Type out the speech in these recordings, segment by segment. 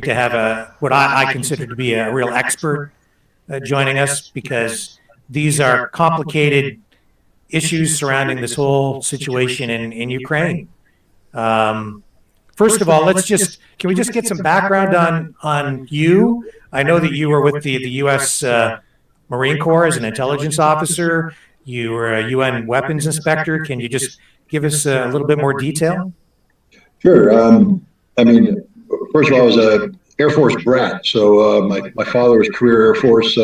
to have what I consider to be a real expert joining us, because these are complicated issues surrounding this whole situation in Ukraine. First of all, can we just get some background on you? I know that you were with the U.S. Marine Corps as an intelligence officer. You were a UN weapons inspector. Can you just give us a little bit more detail? Sure. I mean, first of all, I was an Air Force brat. So my father was career Air Force,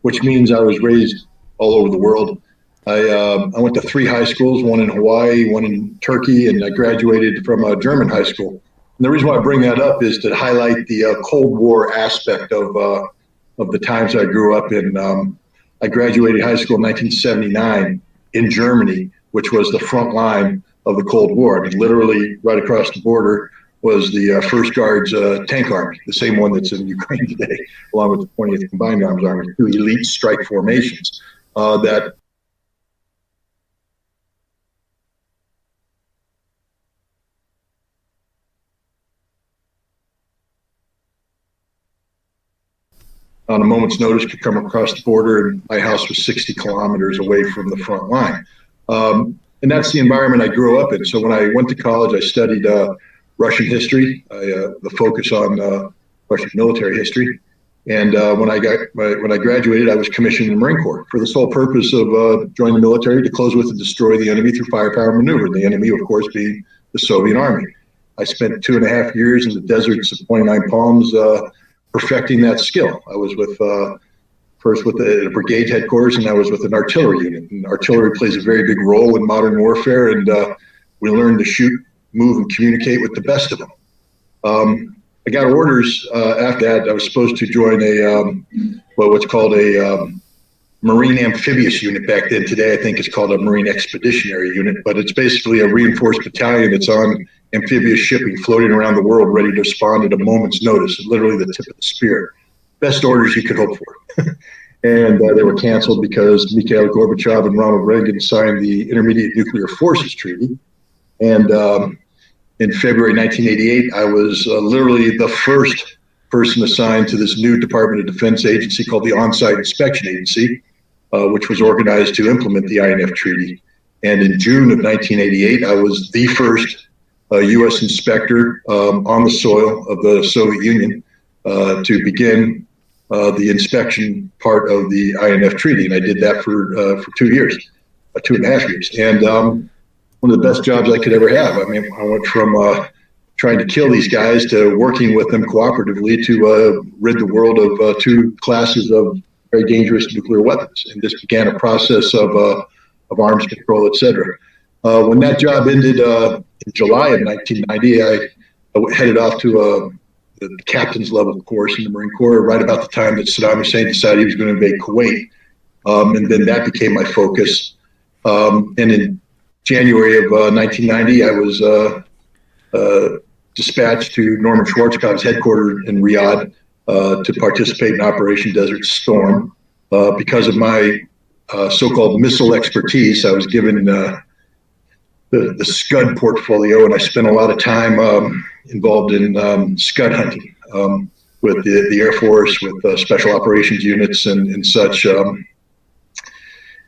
which means I was raised all over the world. I went to 3 high schools, one in Hawaii, one in Turkey, and I graduated from a German high school. And the reason why I bring that up is to highlight the Cold War aspect of the times I grew up in. I graduated high school in 1979 in Germany, which was the front line of the Cold War. I mean, literally right across the border was the 1st Guards Tank Army, the same one that's in Ukraine today, along with the 20th Combined Arms Army, 2 elite strike formations that on a moment's notice could come across the border, and my house was 60 kilometers away from the front line. And that's the environment I grew up in. So when I went to college, I studied Russian history, the focus on Russian military history. And when I graduated, I was commissioned in the Marine Corps for the sole purpose of joining the military to close with and destroy the enemy through firepower maneuver, the enemy, of course, being the Soviet Army. I spent 2.5 years in the deserts of 29 Palms perfecting that skill. I was with first with the brigade headquarters, and I was with an artillery unit. And artillery plays a very big role in modern warfare, and we learned to shoot, move, and communicate with the best of them. I got orders after that. I was supposed to join what's called a Marine Amphibious Unit back then. Today, I think it's called a Marine Expeditionary Unit, but it's basically a reinforced battalion that's on amphibious shipping floating around the world ready to respond at a moment's notice, literally the tip of the spear. Best orders you could hope for. And they were canceled because Mikhail Gorbachev and Ronald Reagan signed the Intermediate Nuclear Forces Treaty. And in February 1988, I was literally the first person assigned to this new Department of Defense agency called the On-Site Inspection Agency, which was organized to implement the INF Treaty. And in June of 1988, I was the first U.S. inspector on the soil of the Soviet Union to begin the inspection part of the INF Treaty. And I did that for 2 years, 2.5 years. And one of the best jobs I could ever have. I mean, I went from trying to kill these guys to working with them cooperatively to rid the world of 2 classes of very dangerous nuclear weapons. And this began a process of arms control, et cetera. When that job ended in July of 1990, I headed off to the captain's level course in the Marine Corps right about the time that Saddam Hussein decided he was going to invade Kuwait. And then that became my focus. And in January of 1990, I was dispatched to Norman Schwarzkopf's headquarters in Riyadh to participate in Operation Desert Storm. Because of my so-called missile expertise, I was given the Scud portfolio, and I spent a lot of time involved in Scud hunting with the Air Force, with special operations units and such. And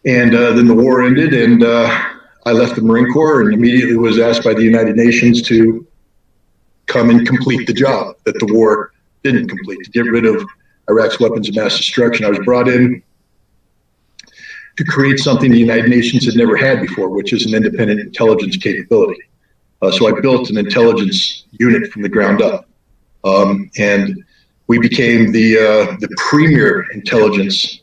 then the war ended, and I left the Marine Corps and immediately was asked by the United Nations to come and complete the job that the war didn't complete, to get rid of Iraq's weapons of mass destruction. I was brought in to create something the United Nations had never had before, which is an independent intelligence capability. So I built an intelligence unit from the ground up. And we became the premier intelligence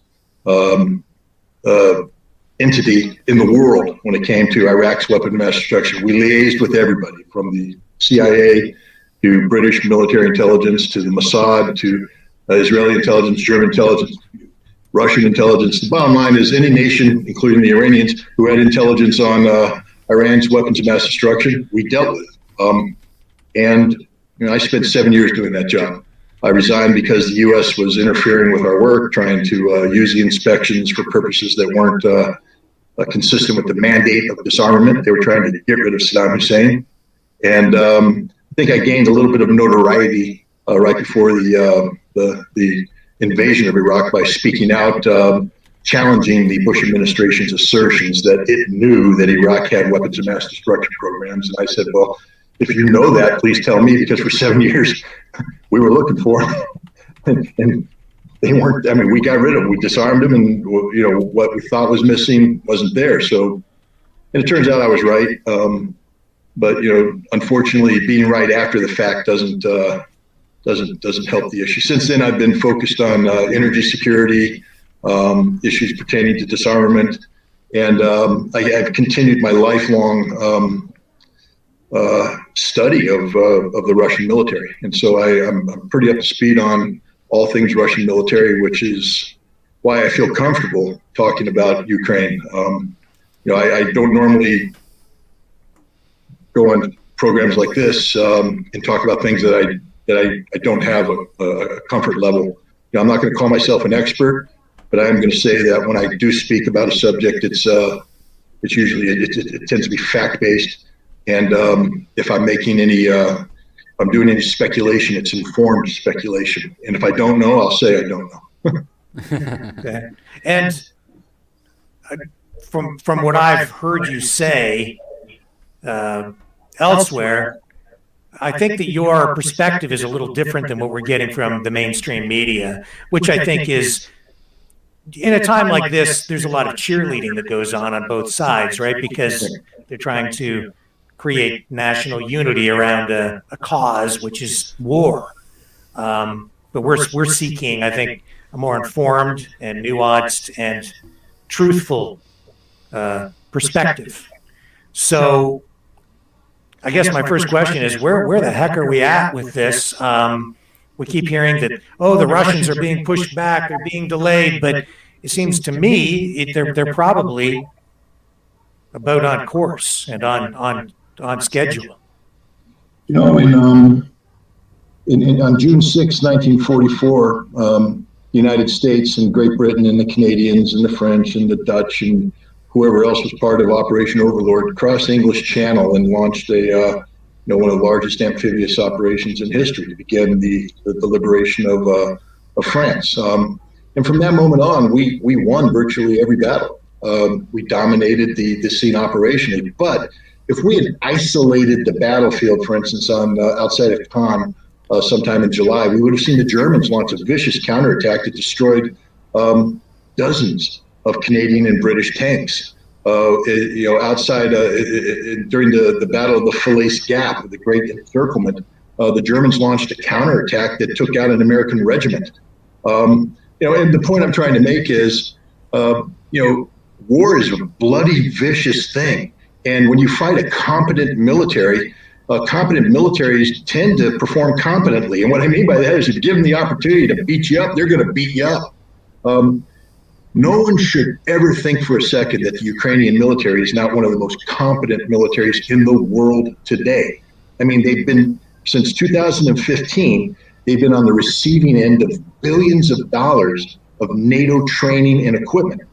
entity in the world when it came to Iraq's weapon of mass destruction. We liaised with everybody, from the CIA to British military intelligence to the Mossad to Israeli intelligence, German intelligence, Russian intelligence. The bottom line is any nation, including the Iranians, who had intelligence on Iran's weapons of mass destruction, we dealt with. And I spent 7 years doing that job. I resigned because the U.S. was interfering with our work, trying to use the inspections for purposes that weren't consistent with the mandate of disarmament. They were trying to get rid of Saddam Hussein. And I think I gained a little bit of notoriety right before the invasion of Iraq by speaking out, challenging the Bush administration's assertions that it knew that Iraq had weapons of mass destruction programs. And I said, well, if you know that, please tell me, because for 7 years we were looking for them. and they weren't, I mean, we got rid of them, we disarmed them, and what we thought was missing wasn't there. So, and it turns out I was right. But unfortunately, being right after the fact doesn't help the issue. Since then, I've been focused on energy security, issues pertaining to disarmament, and I've continued my lifelong study of the Russian military, and so I'm pretty up to speed on all things Russian military, which is why I feel comfortable talking about Ukraine. I don't normally go on programs like this and talk about things that I don't have a comfort level. I'm not going to call myself an expert, but I am going to say that when I do speak about a subject, it's usually it tends to be fact based, and if I'm making any if I'm doing any speculation, it's informed speculation, and if I don't know, I'll say I don't know. Okay. And from what I've heard you say elsewhere, I think that your perspective is a little different than what we're getting from the mainstream media, which I think is, in a time like this, there's a lot of cheerleading that goes on both sides, right? Because they're trying to create national unity around a cause, which is war. But we're seeking, I think, a more informed and nuanced and truthful perspective. So I guess my first question is, where the heck are we at with this? We keep hearing that, the Russians are being pushed back, they're being delayed, but it seems to me they're probably about on course and on schedule. On June 6, 1944, the United States and Great Britain and the Canadians and the French and the Dutch and whoever else was part of Operation Overlord crossed the English Channel and launched one of the largest amphibious operations in history to begin the liberation of France. And from that moment on, we won virtually every battle. We dominated the scene operationally. But if we had isolated the battlefield, for instance, outside of Cannes sometime in July, we would have seen the Germans launch a vicious counterattack that destroyed dozens of Canadian and British tanks. Outside during the Battle of the Falaise Gap, the Great Encirclement, the Germans launched a counterattack that took out an American regiment. And the point I'm trying to make is, war is a bloody, vicious thing. And when you fight a competent militaries tend to perform competently. And what I mean by that is, if you give them the opportunity to beat you up, they're going to beat you up. No one should ever think for a second that the Ukrainian military is not one of the most competent militaries in the world today. I mean, they've been, since 2015, they've been on the receiving end of billions of dollars of NATO training and equipment.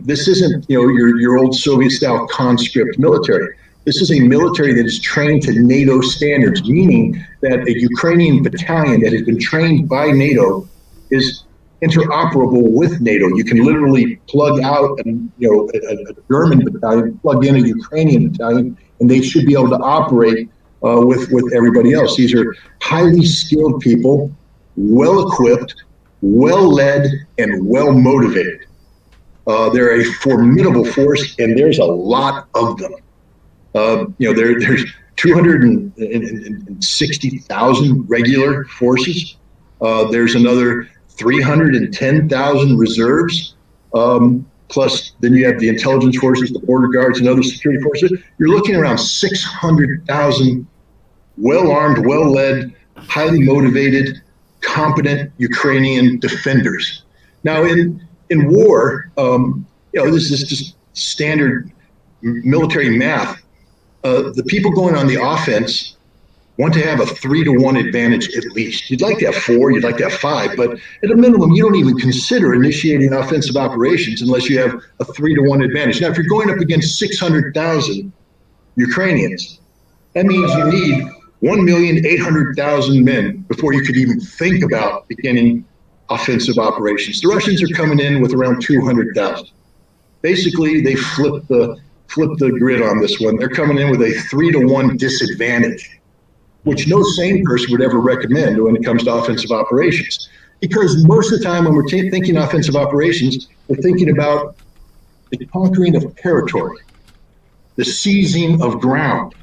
This isn't, your old Soviet-style conscript military. This is a military that is trained to NATO standards, meaning that a Ukrainian battalion that has been trained by NATO is interoperable with NATO. You can literally plug out a German battalion, plug in a Ukrainian battalion, and they should be able to operate with everybody else. These are highly skilled people, well equipped, well led, and well motivated. They're a formidable force, and there's a lot of them. There's 260,000 regular forces. There's another 310,000 reserves, plus then you have the intelligence forces, the border guards, and other security forces. You're looking around 600,000 well-armed, well-led, highly motivated, competent Ukrainian defenders. Now, in war, this is just standard military math. The people going on the offense want to have a 3-to-1 advantage at least. You'd like to have 4, you'd like to have 5, but at a minimum, you don't even consider initiating offensive operations unless you have a 3-to-1 advantage. Now, if you're going up against 600,000 Ukrainians, that means you need 1,800,000 men before you could even think about beginning offensive operations. The Russians are coming in with around 200,000. Basically, they flipped the grid on this one. They're coming in with a 3-to-1 disadvantage, which no sane person would ever recommend when it comes to offensive operations. Because most of the time when we're thinking offensive operations, we're thinking about the conquering of territory, the seizing of ground.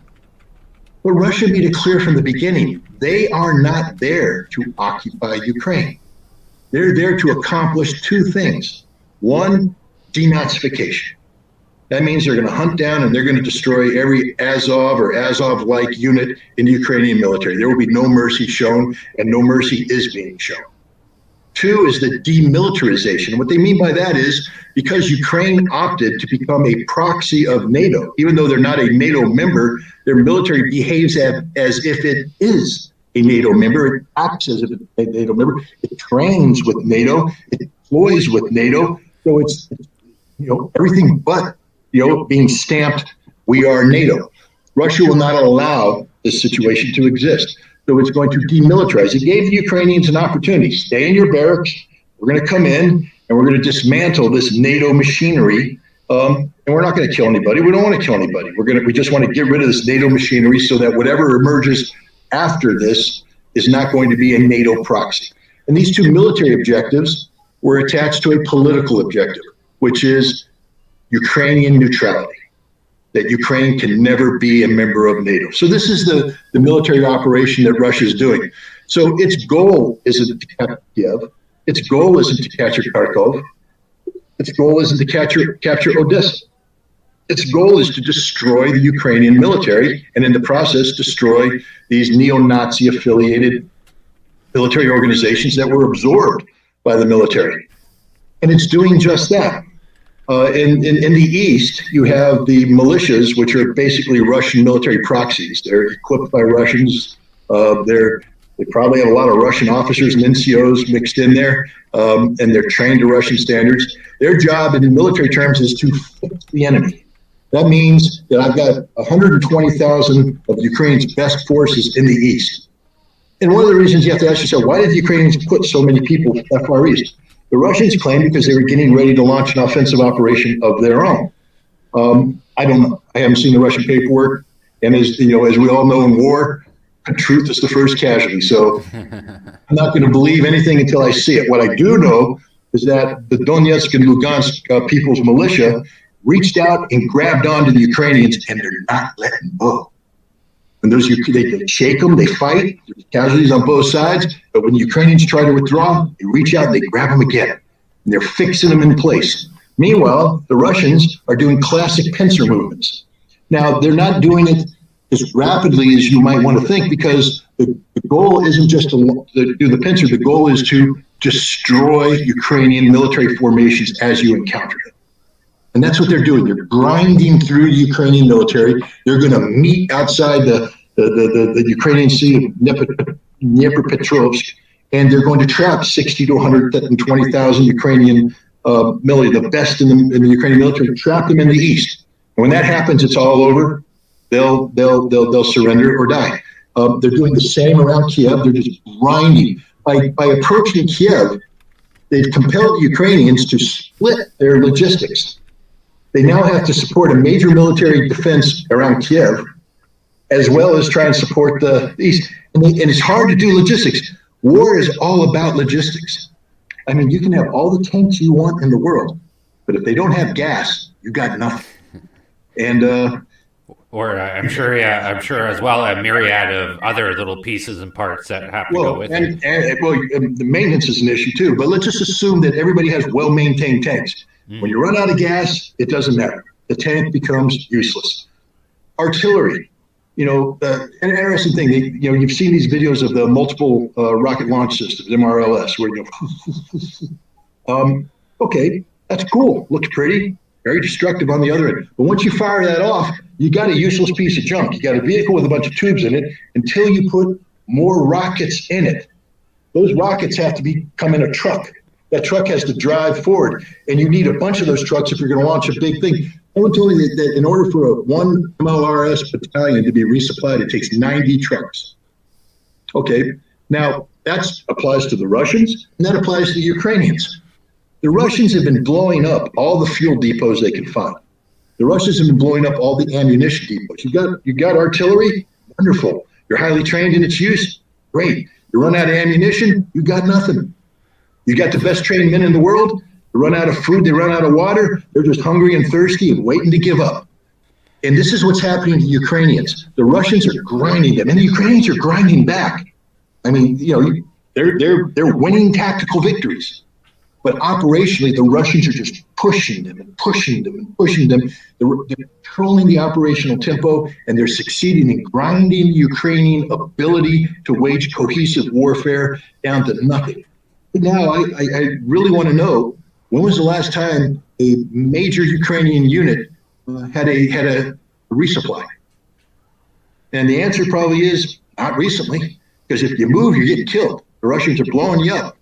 But Russia made it clear from the beginning, they are not there to occupy Ukraine. They're there to accomplish two things. One, denazification. That means they're going to hunt down and they're going to destroy every Azov or Azov-like unit in the Ukrainian military. There will be no mercy shown, and no mercy is being shown. Two is the demilitarization. What they mean by that is because Ukraine opted to become a proxy of NATO, even though they're not a NATO member, their military behaves as if it is a NATO member. It acts as if it's a NATO member. It trains with NATO. It deploys with NATO. So it's everything but being stamped, we are NATO. Russia will not allow this situation to exist. So it's going to demilitarize. It gave the Ukrainians an opportunity. Stay in your barracks. We're going to come in and we're going to dismantle this NATO machinery. And we're not going to kill anybody. We don't want to kill anybody. We just want to get rid of this NATO machinery so that whatever emerges after this is not going to be a NATO proxy. And these two military objectives were attached to a political objective, which is Ukrainian neutrality, that Ukraine can never be a member of NATO. So this is the military operation that Russia is doing. So its goal isn't to capture Kiev. Its goal isn't to capture Kharkov. Its goal isn't to capture Odessa. Its goal is to destroy the Ukrainian military and in the process destroy these neo-Nazi affiliated military organizations that were absorbed by the military. And it's doing just that. In the East, you have the militias, which are basically Russian military proxies. They're equipped by Russians. They probably have a lot of Russian officers and NCOs mixed in there, and they're trained to Russian standards. Their job in military terms is to fix the enemy. That means that I've got 120,000 of Ukraine's best forces in the East. And one of the reasons you have to ask yourself, why did the Ukrainians put so many people that far east? The Russians claim because they were getting ready to launch an offensive operation of their own. I don't know. I haven't seen the Russian paperwork. And as we all know in war, truth is the first casualty. So I'm not going to believe anything until I see it. What I do know is that the Donetsk and Lugansk people's militia reached out and grabbed onto the Ukrainians, and they're not letting go. And they shake them, they fight, there's casualties on both sides, but when the Ukrainians try to withdraw, they reach out and they grab them again, and they're fixing them in place. Meanwhile, the Russians are doing classic pincer movements. Now, they're not doing it as rapidly as you might want to think, because the goal isn't just to do the pincer, the goal is to destroy Ukrainian military formations as you encounter them. And that's what they're doing. They're grinding through the Ukrainian military. They're going to meet outside the Ukrainian city of Dnipropetrovsk, and they're going to trap 60 to 120,000 Ukrainian military, the best in the Ukrainian military, trap them in the east. And when that happens, it's all over. They'll surrender or die. They're doing the same around Kiev. They're just grinding. By approaching Kiev, they've compelled the Ukrainians to split their logistics. They now have to support a major military defense around Kiev, as well as try and support the east. And it's hard to do logistics. War is all about logistics. I mean, you can have all the tanks you want in the world, but if they don't have gas, you got nothing. And I'm sure as well a myriad of other little pieces and parts that have to go with it. And the maintenance is an issue too. But let's just assume that everybody has well-maintained tanks. When you run out of gas, it doesn't matter. The tank becomes useless. Artillery, an interesting thing. You've seen these videos of the multiple rocket launch systems, MRLS, where okay, that's cool. Looks pretty, very destructive on the other end. But once you fire that off, you got a useless piece of junk. You got a vehicle with a bunch of tubes in it until you put more rockets in it. Those rockets have to come in a truck. That truck has to drive forward, and you need a bunch of those trucks if you're going to launch a big thing. Someone told me that in order for a 1 MLRS battalion to be resupplied, it takes 90 trucks. Okay, now that applies to the Russians, and that applies to the Ukrainians. The Russians have been blowing up all the fuel depots they can find. The Russians have been blowing up all the ammunition depots. You got artillery, wonderful. You're highly trained in its use, great. You run out of ammunition, you got nothing. You got the best trained men in the world. They run out of food, they run out of water. They're just hungry and thirsty and waiting to give up. And this is what's happening to the Ukrainians. The Russians are grinding them, and the Ukrainians are grinding back. I mean, you know, they're winning tactical victories, but operationally, the Russians are just pushing them and pushing them and pushing them. They're controlling the operational tempo, and they're succeeding in grinding Ukrainian ability to wage cohesive warfare down to nothing. But now, I really want to know, when was the last time a major Ukrainian unit had a resupply? And the answer probably is not recently, because if you move, you're getting killed. The Russians are blowing you up.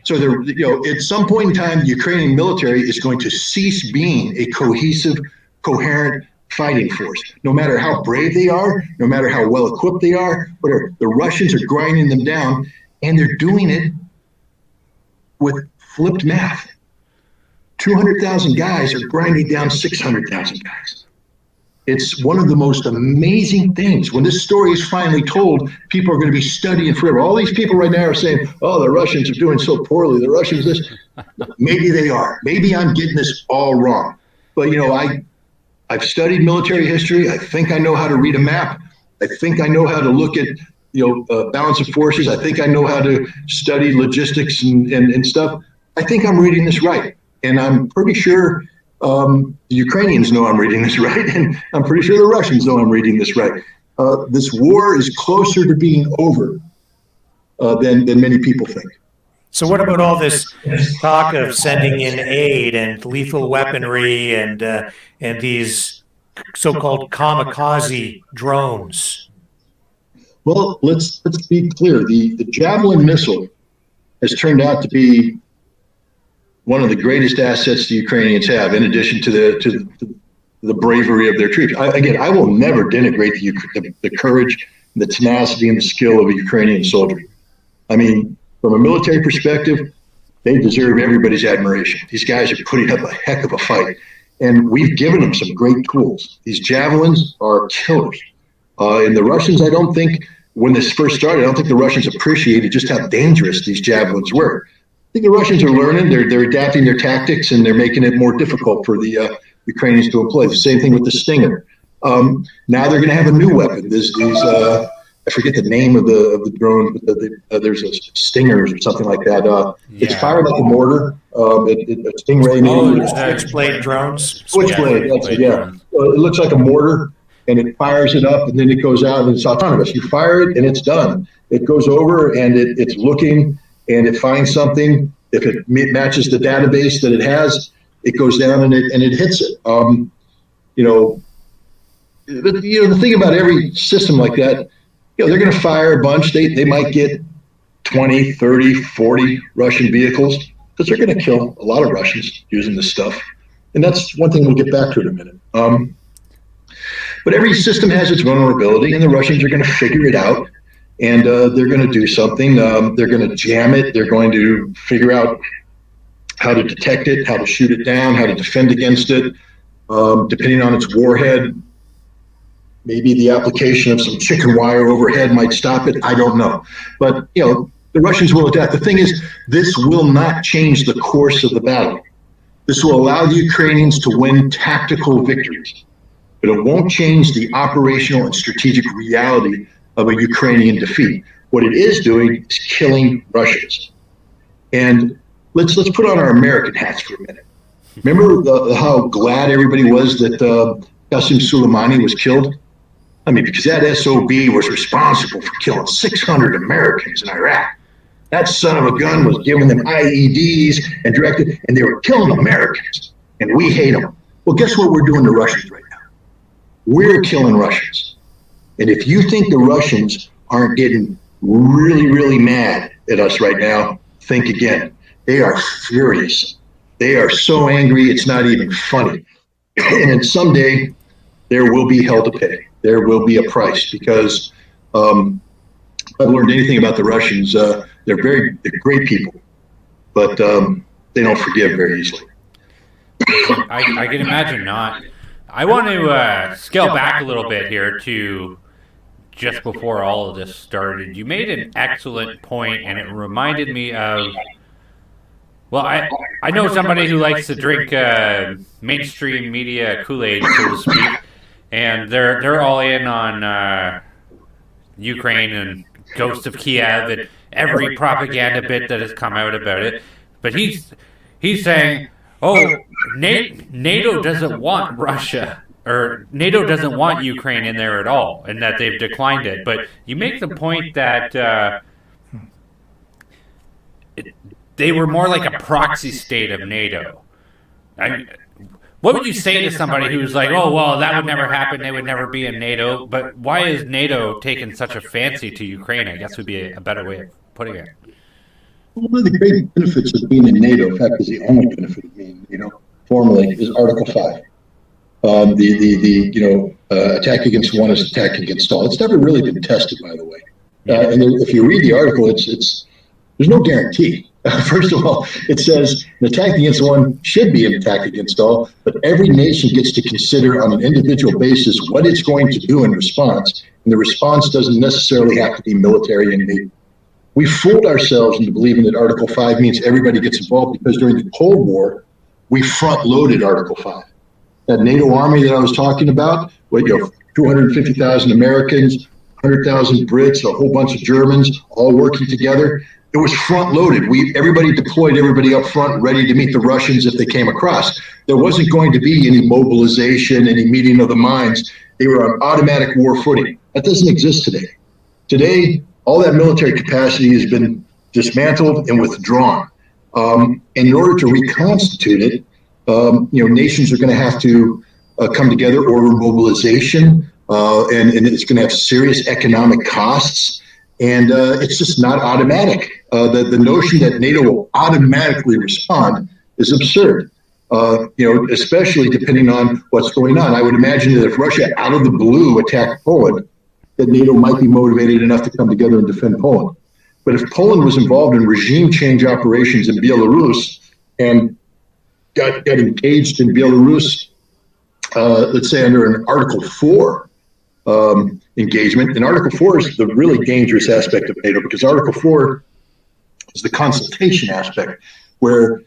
So they're, you know, at some point in time, the Ukrainian military is going to cease being a cohesive, coherent fighting force. No matter how brave they are, no matter how well equipped they are, whatever, the Russians are grinding them down, and they're doing it with flipped math. 200,000 guys are grinding down 600,000 guys. It's one of the most amazing things. When this story is finally told, people are going to be studying forever. All these people right now are saying, oh, the Russians are doing so poorly. The Russians this. Maybe they are. Maybe I'm getting this all wrong. But, you know, I've studied military history. I think I know how to read a map. I think I know how to look at, you know, balance of forces. I think I know how to study logistics and stuff. I think I'm reading this right. And I'm pretty sure the Ukrainians know I'm reading this right, and I'm pretty sure the Russians know I'm reading this right. This war is closer to being over than many people think. So what about all this talk of sending in aid and lethal weaponry and these so-called kamikaze drones? Well, let's be clear. The Javelin missile has turned out to be one of the greatest assets the Ukrainians have, in addition to the bravery of their troops. I will never denigrate the courage, the tenacity, and the skill of a Ukrainian soldier. I mean, from a military perspective, they deserve everybody's admiration. These guys are putting up a heck of a fight, and we've given them some great tools. These Javelins are killers. And the Russians, I don't think, when this first started, I don't think the Russians appreciated just how dangerous these Javelins were. I think the Russians are learning, they're adapting their tactics, and they're making it more difficult for the Ukrainians to employ. The same thing with the Stinger. Now they're going to have a new weapon. There's these, I forget the name of the drone, but there's a Stingers or something like that. It's fired like a mortar. A Stingray. Switchblade drones. Switchblade, that's it, yeah. It looks like a mortar, and it fires it up, and then it goes out, and it's autonomous. You fire it, and it's done. It goes over, and it's looking, and it finds something. If it matches the database that it has, it goes down and it hits it. The thing about every system like that, they're going to fire a bunch. They might get 20, 30, 40 Russian vehicles, because they're going to kill a lot of Russians using this stuff. And that's one thing we'll get back to in a minute. But every system has its vulnerability, and the Russians are going to figure it out. And they're going to do something. They're going to jam it. They're going to figure out how to detect it, how to shoot it down, how to defend against it, depending on its warhead. Maybe the application of some chicken wire overhead might stop it. I don't know. But, the Russians will adapt. The thing is, this will not change the course of the battle. This will allow the Ukrainians to win tactical victories, but it won't change the operational and strategic reality of a Ukrainian defeat. What it is doing is killing Russians. And let's put on our American hats for a minute. Remember how glad everybody was that Qasem Soleimani was killed? I mean, because that SOB was responsible for killing 600 Americans in Iraq. That son of a gun was giving them IEDs and they were killing Americans, and we hate them. Well, guess what we're doing to Russians right now? We're killing Russians. And if you think the Russians aren't getting really, really mad at us right now, think again. they are furious. They are so angry, it's not even funny. And someday there will be hell to pay. There will be a price, because if I've learned anything about the Russians, they're great people, but they don't forgive very easily. I can imagine not. I want to scale back a little bit here to just before all of this started. You made an excellent point, and it reminded me of, well, I know somebody who likes to drink mainstream media Kool-Aid, so to speak, and they're all in on Ukraine and Ghost of Kiev and every propaganda bit that has come out about it. But he's saying, oh, NATO doesn't want Russia, or NATO doesn't want Ukraine in there at all, and that they've declined it. But you make the point that they were more like a proxy state of NATO. What would you say to somebody who's like, oh, well, that would never happen, they would never be in NATO, but why is NATO taking such a fancy to Ukraine, I guess would be a better way of putting it? One of the great benefits of being in NATO, in fact, is the only benefit of being, formally, is Article 5. Attack against one is attack against all. It's never really been tested, by the way. And if you read the article, there's no guarantee. First of all, it says an attack against one should be an attack against all, but every nation gets to consider on an individual basis what it's going to do in response, and the response doesn't necessarily have to be military in nature. We fooled ourselves into believing that Article 5 means everybody gets involved, because during the Cold War, we front-loaded Article 5. That NATO army that I was talking about, 250,000 Americans, 100,000 Brits, a whole bunch of Germans, all working together. It was front-loaded. Everybody deployed everybody up front, ready to meet the Russians if they came across. There wasn't going to be any mobilization, any meeting of the minds. They were on automatic war footing. That doesn't exist today. Today, all that military capacity has been dismantled and withdrawn. And in order to reconstitute it, nations are going to have to come together, order mobilization, and it's going to have serious economic costs. And it's just not automatic. The notion that NATO will automatically respond is absurd. Especially depending on what's going on. I would imagine that if Russia, out of the blue, attacked Poland, that NATO might be motivated enough to come together and defend Poland. But if Poland was involved in regime change operations in Belarus and got engaged in Belarus, let's say under an Article 4 engagement, and Article 4 is the really dangerous aspect of NATO, because Article 4 is the consultation aspect, where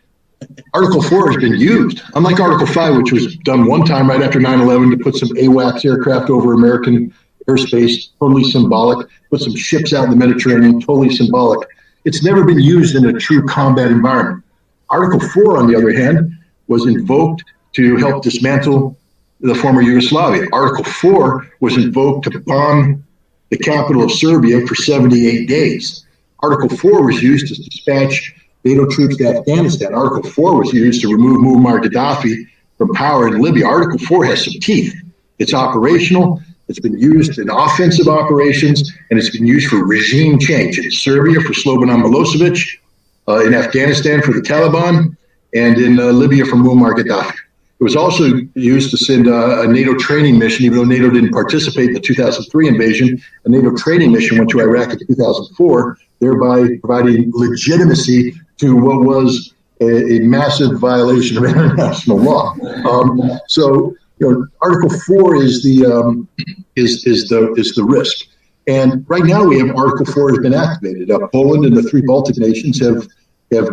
Article 4 has been used, unlike Article 5, which was done one time right after 9/11 to put some AWACS aircraft over American airspace, totally symbolic, put some ships out in the Mediterranean, totally symbolic. It's never been used in a true combat environment. Article 4, on the other hand, was invoked to help dismantle the former Yugoslavia. Article 4 was invoked to bomb the capital of Serbia for 78 days. Article 4 was used to dispatch NATO troops to Afghanistan. Article 4 was used to remove Muammar Gaddafi from power in Libya. Article 4 has some teeth. It's operational. It's been used in offensive operations, and it's been used for regime change in Serbia for Slobodan Milosevic, in Afghanistan for the Taliban, and in Libya for Muammar Gaddafi. It was also used to send a NATO training mission, even though NATO didn't participate in the 2003 invasion. A NATO training mission went to Iraq in 2004, thereby providing legitimacy to what was a massive violation of international law. Article 4 is the risk. And right now we have Article 4 has been activated. Poland and the 3 Baltic nations have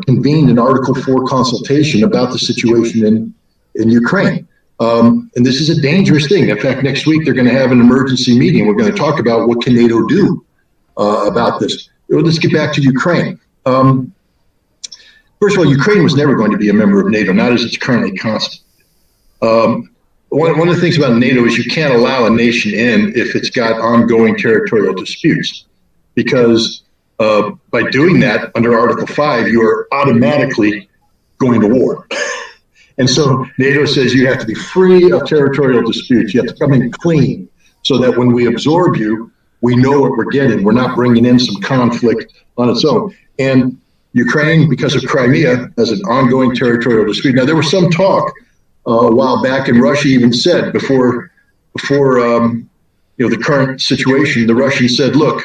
convened an Article 4 consultation about the situation in Ukraine. And this is a dangerous thing. In fact, next week they're going to have an emergency meeting. We're going to talk about what can NATO do about this. Let's get back to Ukraine. First of all, Ukraine was never going to be a member of NATO, not as it's currently constituted. One of the things about NATO is you can't allow a nation in if it's got ongoing territorial disputes, because by doing that under Article 5, you are automatically going to war. And so NATO says you have to be free of territorial disputes. You have to come in clean so that when we absorb you, we know what we're getting. We're not bringing in some conflict on its own. And Ukraine, because of Crimea, has an ongoing territorial dispute. Now, there was some talk a while back, and Russia even said before the current situation, the Russians said, look,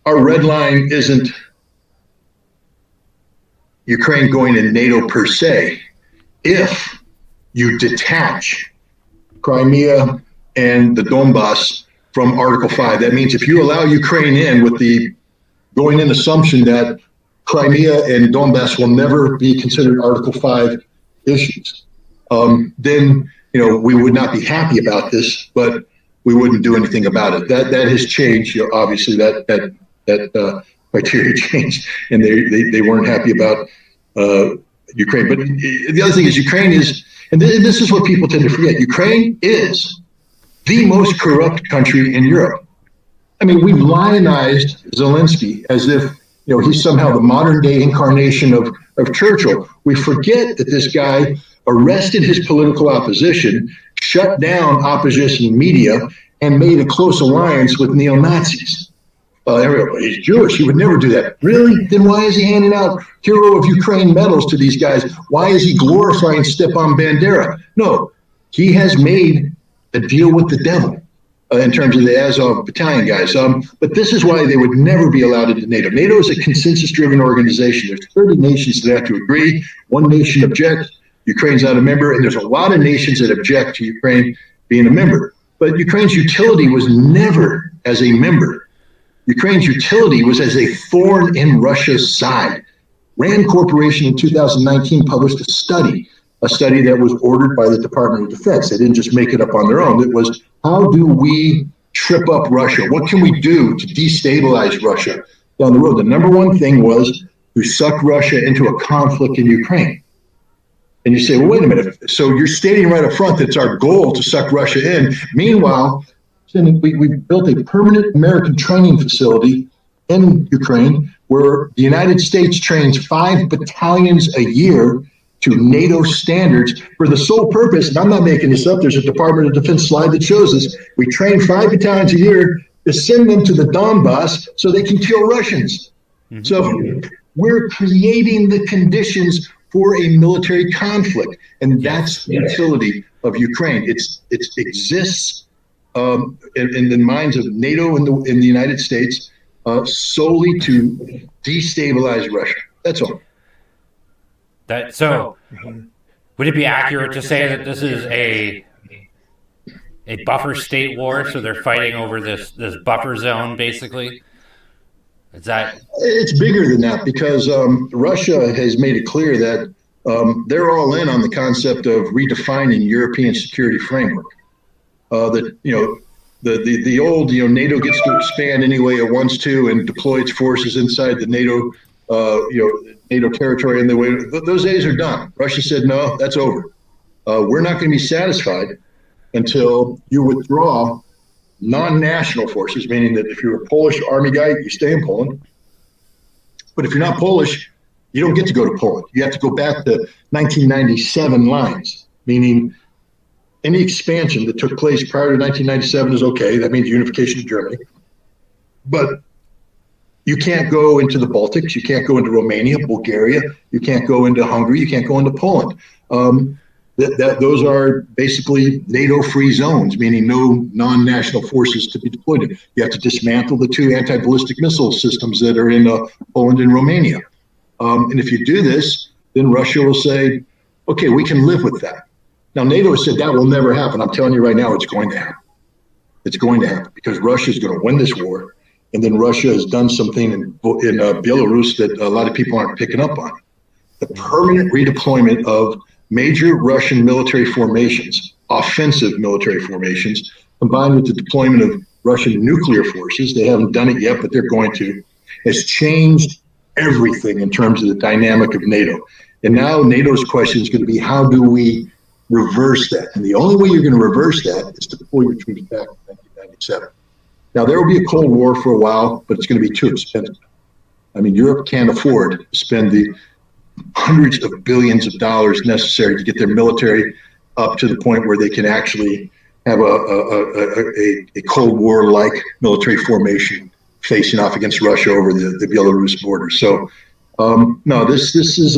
our red line isn't Ukraine going to NATO per se. If you detach Crimea and the Donbass from Article 5, that means if you allow Ukraine in with the going in assumption that Crimea and Donbass will never be considered Article 5 issues, then we would not be happy about this, but we wouldn't do anything about it. That has changed. Obviously, that criteria changed, and they weren't happy about Ukraine. But the other thing is, Ukraine is, and this is what people tend to forget, Ukraine is the most corrupt country in Europe. I mean, we've lionized Zelensky as if he's somehow the modern day incarnation of Churchill. We forget that this guy arrested his political opposition, shut down opposition media, and made a close alliance with neo-Nazis. He's Jewish. He would never do that. Really? Then why is he handing out Hero of Ukraine medals to these guys? Why is he glorifying Stepan Bandera? No, he has made a deal with the devil in terms of the Azov battalion guys. But this is why they would never be allowed into NATO. NATO is a consensus-driven organization. There's 30 nations that have to agree. One nation objects. Ukraine's not a member, and there's a lot of nations that object to Ukraine being a member. But Ukraine's utility was never as a member. Ukraine's utility was as a thorn in Russia's side. RAND Corporation in 2019 published a study that was ordered by the Department of Defense. They didn't just make it up on their own. It was, how do we trip up Russia? What can we do to destabilize Russia down the road? The number one thing was to suck Russia into a conflict in Ukraine. And you say, well, wait a minute. So you're stating right up front that it's our goal to suck Russia in. Meanwhile, we built a permanent American training facility in Ukraine where the United States trains 5 battalions a year to NATO standards for the sole purpose, and I'm not making this up, there's a Department of Defense slide that shows this, we train 5 battalions a year to send them to the Donbass so they can kill Russians. Mm-hmm. So we're creating the conditions for a military conflict, and that's the utility of Ukraine. It exists in the minds of NATO and the United States solely to destabilize Russia. That's all. Would it be accurate to say that this is a buffer state war? So they're fighting over this buffer zone, basically. Is that? It's bigger than that because Russia has made it clear that they're all in on the concept of redefining European security framework. The old NATO gets to expand any way it wants to and deploy its forces inside the NATO NATO territory, and the way those days are done. Russia said no, that's over. We're not going to be satisfied until you withdraw non-national forces, meaning that if you're a Polish army guy, you stay in Poland. But if you're not Polish, you don't get to go to Poland. You have to go back to 1997 lines, meaning any expansion that took place prior to 1997 is okay. That means unification of Germany. But you can't go into the Baltics. You can't go into Romania, Bulgaria. You can't go into Hungary. You can't go into Poland. Those are basically NATO-free zones, meaning no non-national forces to be deployed in. You have to dismantle the 2 anti-ballistic missile systems that are in Poland and Romania. And if you do this, then Russia will say, okay, we can live with that. Now, NATO has said that will never happen. I'm telling you right now, it's going to happen. It's going to happen because Russia is going to win this war. And then Russia has done something in Belarus that a lot of people aren't picking up on. The permanent redeployment of major Russian military formations, offensive military formations, combined with the deployment of Russian nuclear forces, they haven't done it yet, but they're going to, has changed everything in terms of the dynamic of NATO. And now NATO's question is going to be, how do we reverse that? And the only way you're going to reverse that is to pull your troops back in 1997. Now, there will be a Cold War for a while, but it's going to be too expensive. I mean, Europe can't afford to spend the hundreds of billions of dollars necessary to get their military up to the point where they can actually have a Cold War-like military formation facing off against Russia over the Belarus border. So No, this is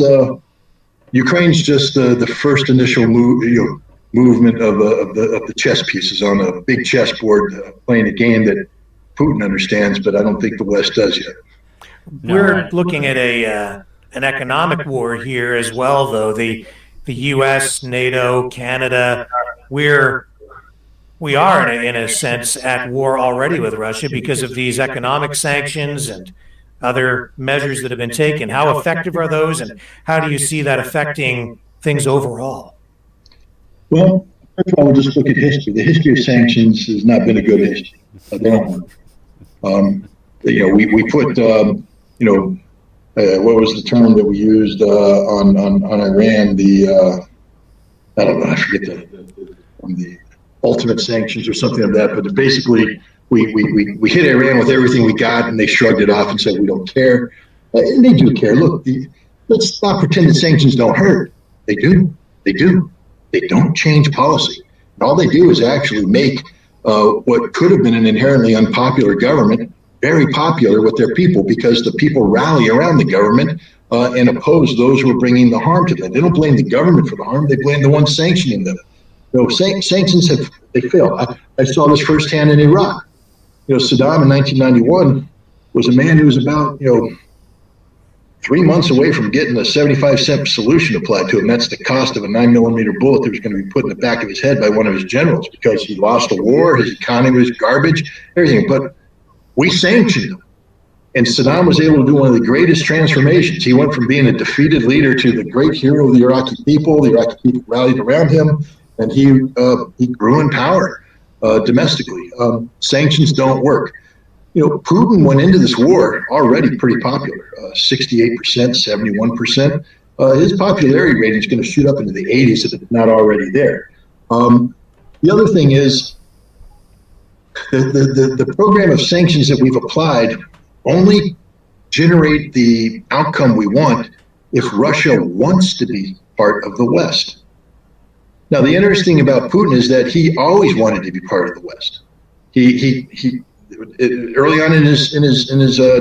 Ukraine's just the first initial movement of the chess pieces on a big chessboard, playing a game that Putin understands, but I don't think the West does yet. We're looking at an economic war here as well, though. The U.S., NATO, Canada, we are in a sense at war already with Russia because of these economic sanctions and other measures that have been taken. How effective are those, and how do you see that affecting things overall? Well, first of all, we'll just look at history. The history of sanctions has not been a good history. They don't work. We put, what was the term that we used on Iran? I don't know, I forget the ultimate sanctions or something like that. But basically, we hit Iran with everything we got, and they shrugged it off and said we don't care. And they do care. Look, let's not pretend that sanctions don't hurt. They do. They do. They don't change policy. And all they do is actually make what could have been an inherently unpopular government very popular with their people, because the people rally around the government and oppose those who are bringing the harm to them. They don't blame the government for the harm. They blame the ones sanctioning them. Sanctions they failed. I saw this firsthand in Iraq. Saddam in 1991 was a man who was about 3 months away from getting a 75-cent solution applied to him. That's the cost of a 9mm bullet that was going to be put in the back of his head by one of his generals, because he lost a war, his economy was garbage, everything. But we sanctioned him. And Saddam was able to do one of the greatest transformations. He went from being a defeated leader to the great hero of the Iraqi people. The Iraqi people rallied around him, and he grew in power domestically. Sanctions don't work. Putin went into this war already pretty popular, 68%, 71%. His popularity rating is going to shoot up into the 80s if it's not already there. The other thing is the program of sanctions that we've applied only generate the outcome we want if Russia wants to be part of the West. Now, the interesting about Putin is that he always wanted to be part of the West. He early on in his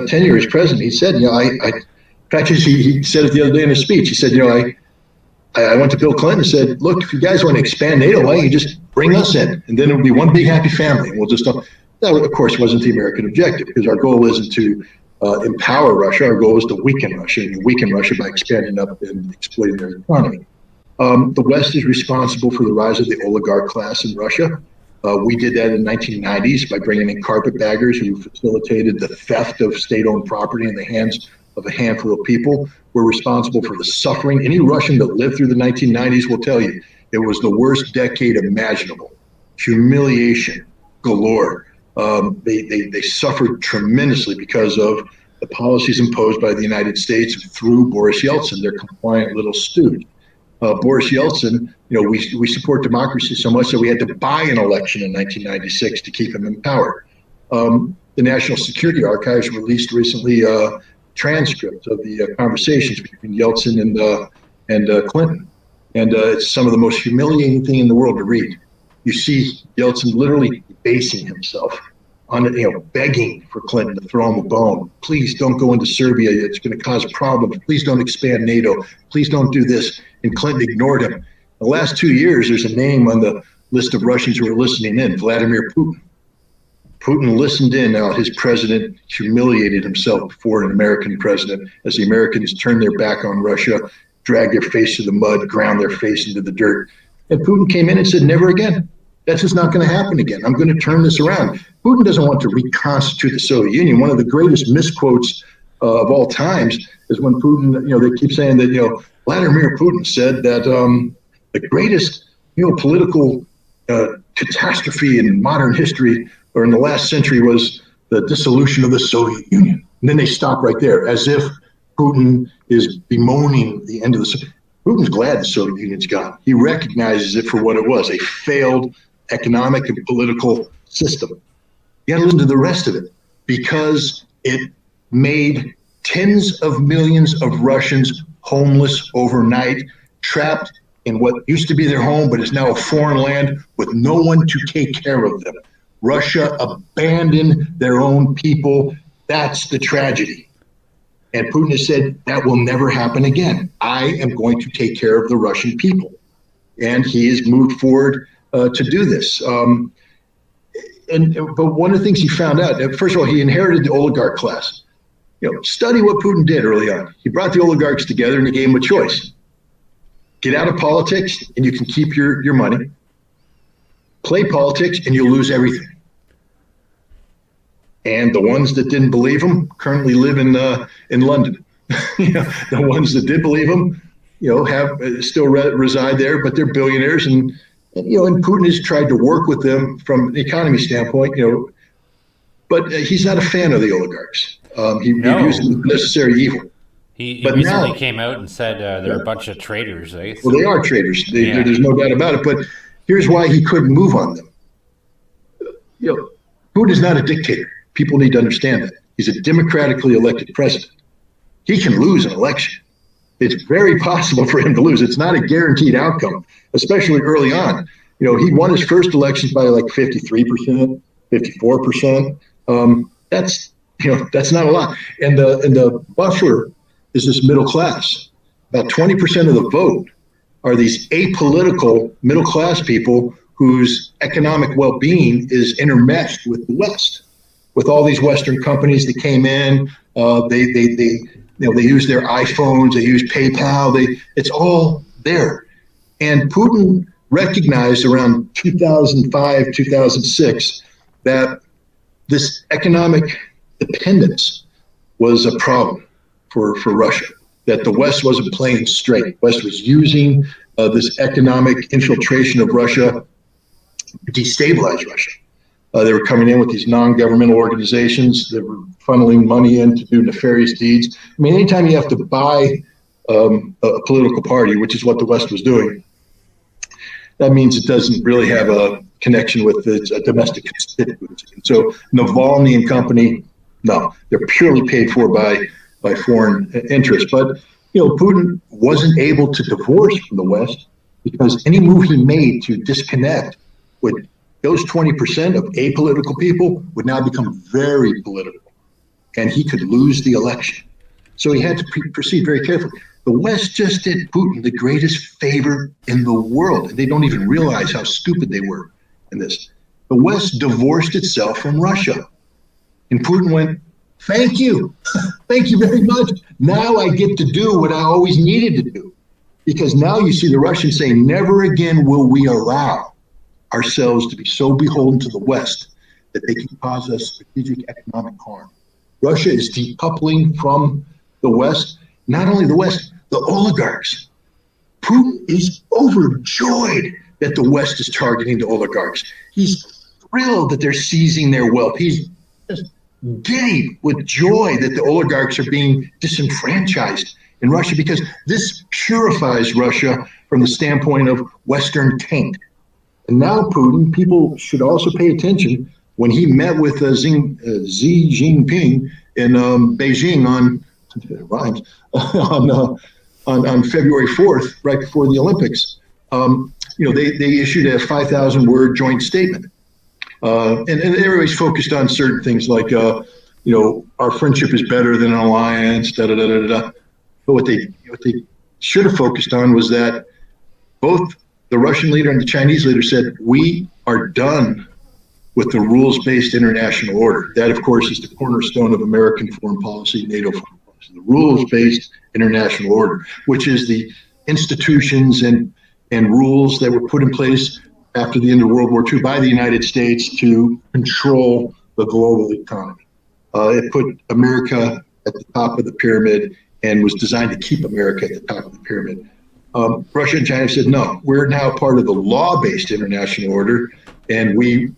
tenure as president, he said, he said it the other day in a speech. He said, I went to Bill Clinton and said, look, if you guys want to expand NATO, why don't you just bring us in, and then it'll be one big happy family, and we'll just. That, of course, wasn't the American objective, because our goal isn't to empower Russia. Our goal is to weaken Russia, and you weaken Russia by expanding up and exploiting their economy. The West is responsible for the rise of the oligarch class in Russia. We did that in the 1990s by bringing in carpetbaggers who facilitated the theft of state-owned property in the hands of a handful of people. We're responsible for the suffering. Any Russian that lived through the 1990s will tell you it was the worst decade imaginable. Humiliation galore. They suffered tremendously because of the policies imposed by the United States through Boris Yeltsin, their compliant little stooge. Boris Yeltsin, we support democracy so much that we had to buy an election in 1996 to keep him in power. The National Security Archives released recently transcripts of the conversations between Yeltsin and Clinton. And it's some of the most humiliating thing in the world to read. You see Yeltsin literally debasing himself, begging for Clinton to throw him a bone. Please don't go into Serbia. It's going to cause problems. Please don't expand NATO. Please don't do this. And Clinton ignored him. The last 2 years, there's a name on the list of Russians who are listening in, Vladimir Putin. Putin listened in now. His president humiliated himself before an American president as the Americans turned their back on Russia, dragged their face to the mud, ground their face into the dirt. And Putin came in and said, never again. That's just not going to happen again. I'm going to turn this around. Putin doesn't want to reconstitute the Soviet Union. One of the greatest misquotes of all times is when Putin, they keep saying that, Vladimir Putin said that the greatest, political catastrophe in modern history or in the last century was the dissolution of the Soviet Union. And then they stop right there, as if Putin is bemoaning the end of the Soviet Union. Putin's glad the Soviet Union's gone. He recognizes it for what it was, a failed economic and political system. You got to listen to the rest of it, because it made tens of millions of Russians homeless overnight, trapped in what used to be their home but is now a foreign land with no one to take care of them. Russia abandoned their own people. That's the tragedy. And Putin has said that will never happen again. I am going to take care of the Russian people. And he has moved forward to do this. But one of the things he found out, first of all, he inherited the oligarch class. Study what Putin did early on. He brought the oligarchs together and he gave them a choice. Get out of politics and you can keep your money. Play politics and you'll lose everything. And the ones that didn't believe him currently live in London. The ones that did believe him, have still reside there, but they're billionaires. And Putin has tried to work with them from an economy standpoint, but he's not a fan of the oligarchs. He views them as necessary evil. He recently came out and said they're a bunch of traitors. Eh? Well, they are traitors. There's no doubt about it. But here's why he couldn't move on them. Putin is not a dictator. People need to understand that. He's a democratically elected president. He can lose an election. It's very possible for him to lose. It's not a guaranteed outcome, especially early on. He won his first elections by like 53%, 54%. That's not a lot. And the buffer is this middle class. About 20% of the vote are these apolitical middle class people whose economic well-being is intermeshed with the West, with all these Western companies that came in. They use their iPhones, they use PayPal. It's all there. And Putin recognized around 2005, 2006 that this economic dependence was a problem for Russia, that the West wasn't playing straight. The West was using this economic infiltration of Russia to destabilize Russia. They were coming in with these non-governmental organizations that were funneling money in to do nefarious deeds. I mean, anytime you have to buy a political party, which is what the West was doing, that means it doesn't really have a connection with its domestic constituency. And so Navalny and company, no, they're purely paid for by foreign interests. But Putin wasn't able to divorce from the West because any move he made to disconnect would those 20% of apolitical people would now become very political, and he could lose the election. So he had to proceed very carefully. The West just did Putin the greatest favor in the world, and they don't even realize how stupid they were in this. The West divorced itself from Russia, and Putin went, thank you. Thank you very much. Now I get to do what I always needed to do, because now you see the Russians saying, never again will we allow ourselves to be so beholden to the West that they can cause us strategic economic harm. Russia is decoupling from the West, not only the West, the oligarchs. Putin is overjoyed that the West is targeting the oligarchs. He's thrilled that they're seizing their wealth. He's just giddy with joy that the oligarchs are being disenfranchised in Russia, because this purifies Russia from the standpoint of Western taint. And now Putin, people should also pay attention when he met with Xi Jinping in Beijing on February 4th, right before the Olympics. They issued a 5,000-word joint statement. And everybody's focused on certain things like, our friendship is better than an alliance, da-da-da-da-da. But what they should have focused on was that both the Russian leader and the Chinese leader said, we are done with the rules-based international order. That, of course, is the cornerstone of American foreign policy, NATO foreign policy, the rules-based international order, which is the institutions and rules that were put in place after the end of World War II by the United States to control the global economy. It put America at the top of the pyramid and was designed to keep America at the top of the pyramid. Russia and China said, no, we're now part of the law-based international order, and we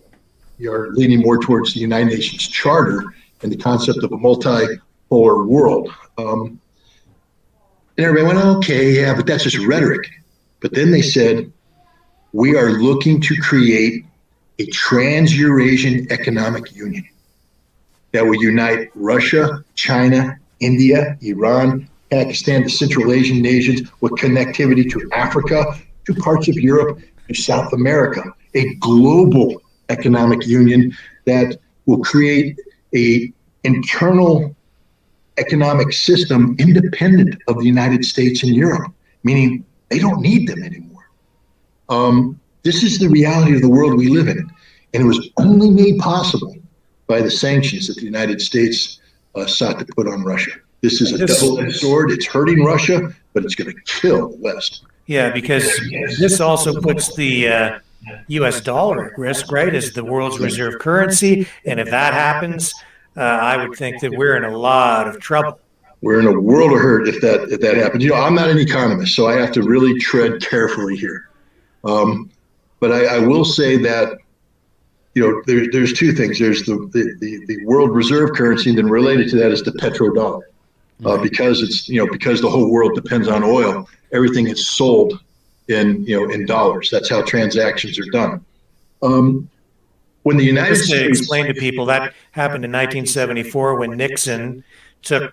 are leaning more towards the United Nations Charter and the concept of a multipolar world. And everybody went, okay, yeah, but that's just rhetoric. But then they said, we are looking to create a trans-Eurasian economic union that will unite Russia, China, India, Iran, Pakistan, the Central Asian nations, with connectivity to Africa, to parts of Europe, to South America, a global economic union that will create a internal economic system independent of the United States and Europe, meaning they don't need them anymore. This is the reality of the world we live in. And it was only made possible by the sanctions that the United States sought to put on Russia. This is a double-edged sword. It's hurting Russia, but it's going to kill the West. Yeah, because this also puts the U.S. dollar at risk, right, as the world's reserve currency. And if that happens, I would think that we're in a lot of trouble. We're in a world of hurt if that happens. You know, I'm not an economist, so I have to really tread carefully here. But I will say that, you know, there's two things. There's the world reserve currency, and then related to that is the petrodollar. Because it's, you know, because the whole world depends on oil, everything is sold in dollars. That's how transactions are done. When the United States, to explain to people, that happened in 1974 when Nixon took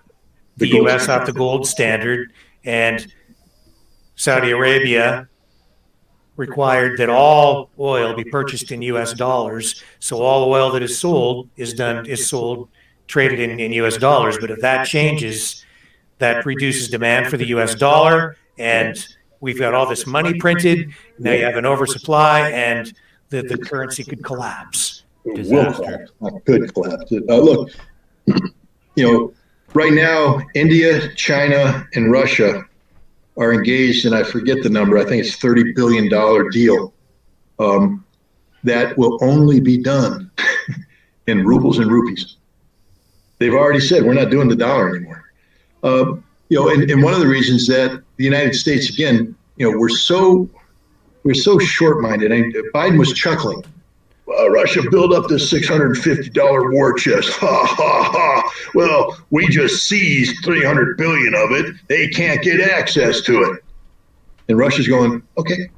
the U.S. off the gold standard, and Saudi Arabia required that all oil be purchased in U.S. dollars. So all oil that is sold is sold traded in U.S. dollars. But if that changes, that reduces demand for the U.S. dollar, and we've got all this money printed. Now you have an oversupply, and the currency could collapse. It will collapse. It could collapse. Look, you know, right now, India, China, and Russia are engaged, and I forget the number. I think it's $30 billion deal that will only be done in rubles and rupees. They've already said we're not doing the dollar anymore. You know, and one of the reasons that the United States, again, you know, we're so short-minded. And Biden was chuckling. Russia built up this $650 war chest. Ha ha ha. Well, we just seized 300 billion of it. They can't get access to it. And Russia's going, okay.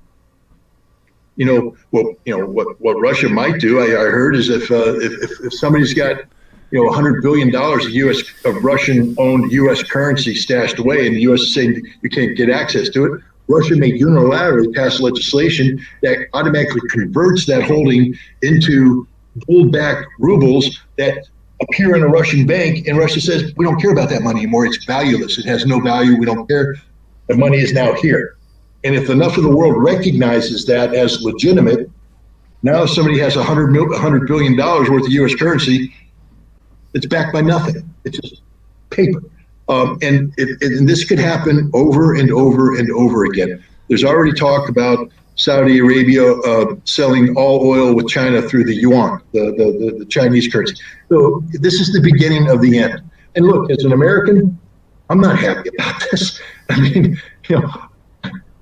You know what Russia might do. I heard is if somebody's got, you know, $100 billion of Russian-owned U.S. currency stashed away, and the U.S. is saying you can't get access to it, Russia may unilaterally pass legislation that automatically converts that holding into gold-backed rubles that appear in a Russian bank, and Russia says, we don't care about that money anymore. It's valueless. It has no value. We don't care. The money is now here. And if enough of the world recognizes that as legitimate, now if somebody has $100 billion worth of U.S. currency, it's backed by nothing. It's just paper. And this could happen over and over and over again. There's already talk about Saudi Arabia selling all oil with China through the yuan, the Chinese currency. So this is the beginning of the end. And look, as an American, I'm not happy about this. I mean, you know,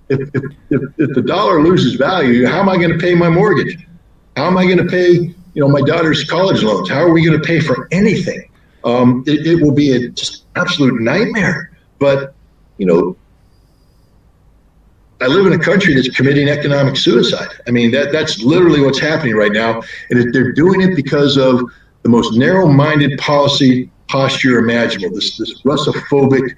if the dollar loses value, how am I going to pay my mortgage? How am I going to pay, you know, my daughter's college loans? How are we going to pay for anything? It will be a just absolute nightmare. But, you know, I live in a country that's committing economic suicide. I mean, that's literally what's happening right now. And they're doing it because of the most narrow-minded policy posture imaginable, this Russophobic